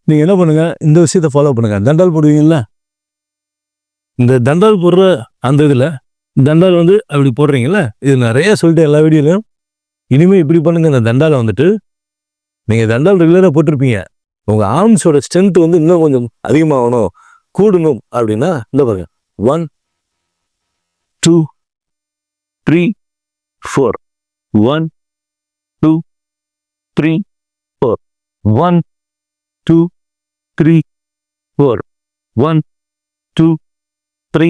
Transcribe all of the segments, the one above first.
நீங்கள் என்ன பண்ணுங்கள், இந்த விஷயத்தை ஃபாலோ பண்ணுங்கள். தண்டால் போடுவீங்கல்ல, இந்த தண்டால் போடுற அந்த இதில் தண்டால் வந்து அப்படி போடுறீங்கல்ல, இது நிறைய சொல்லிட்டு எல்லா வீடியோலையும் இனிமேல் இப்படி பண்ணுங்கள். இந்த தண்டாலை வந்துட்டு நீங்கள் தண்டால் ரெகுலராக போட்டிருப்பீங்க, உங்கள் ஆர்ம்ஸோட ஸ்ட்ரென்த் வந்து இன்னும் கொஞ்சம் அதிகமாகணும், கூடணும் அப்படின்னா இந்த பாருங்க, 1 2 3 4 1 2 3 4 1 2 3 4 1 2 3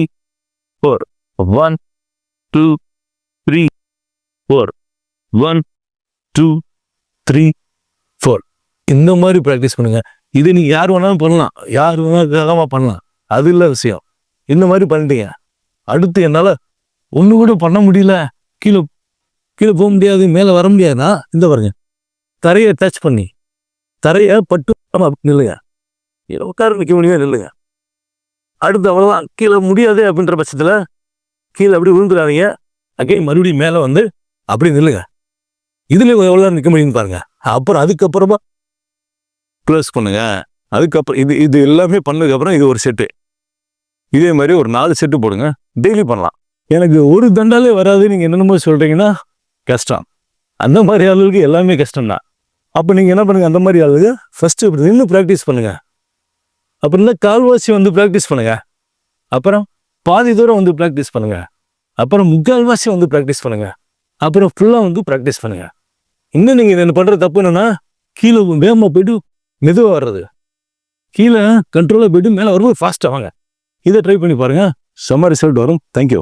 4 1 2 3 4 1 2 3 4. இந்த மாதிரி ப்ராக்டிஸ் பண்ணுங்க. இது நீ யார் வேணாலும் பண்ணலாம், யார் வேணாலும் பண்ணலாம், அது இல்லை விஷயம். இந்த மாதிரி பண்ணிட்டீங்க, அடுத்து என்னால் ஒன்று கூட பண்ண முடியல, கீழே கீழே போக முடியாது, மேலே வர முடியாதுன்னா இந்த பாருங்க, தரையை டச் பண்ணி தரையை பட்டு நில்லுங்க, உட்கார நிற்க முடியாது நில்லுங்க. அடுத்து அவ்வளோதான், கீழே முடியாது அப்படின்ற பட்சத்தில் கீழே அப்படி விழுந்துடாதீங்க, அகைன் மறுபடியும் மேலே வந்து அப்படி நில்லுங்க. இதுலேயும் எவ்வளோ நிற்க முடியும்னு பாருங்க. அப்புறம் அதுக்கப்புறமா க்ளோஸ் பண்ணுங்க. அதுக்கப்புறம் இது எல்லாமே பண்ணதுக்கப்புறம் இது ஒரு செட்டு, இதே மாதிரி ஒரு 4 செட்டு போடுங்க, டெய்லி பண்ணலாம். எனக்கு ஒரு தண்டாலே வராது நீங்கள் என்னென்னமோ சொல்கிறீங்கன்னா கஷ்டம். அந்த மாதிரி ஆளுகளுக்கு எல்லாமே கஷ்டம்தான். அப்போ நீங்கள் என்ன பண்ணுங்கள், அந்த மாதிரி ஆளுங்க ஃபஸ்ட்டு இப்படி நின்று ப்ராக்டிஸ் பண்ணுங்கள். அப்புறம் இந்த கால்வாசி வந்து ப்ராக்டிஸ் பண்ணுங்கள். அப்புறம் பாதி தூரம் வந்து ப்ராக்டிஸ் பண்ணுங்கள். அப்புறம் முக்கால்வாசி வந்து ப்ராக்டிஸ் பண்ணுங்கள். அப்புறம் ஃபுல்லாக வந்து ப்ராக்டிஸ் பண்ணுங்கள். இன்னும் நீங்கள் இதை பண்ணுற தப்பு என்னென்னா, கீழே வேகமாக போய்ட்டு மெதுவாக வர்றது, கீழே கண்ட்ரோலாக போய்ட்டு மேலே வரும்போது ஃபாஸ்ட்டாக வாங்க. இதை ட்ரை பண்ணி பாருங்கள், செம்ம ரிசல்ட் வரும். தேங்க்யூ.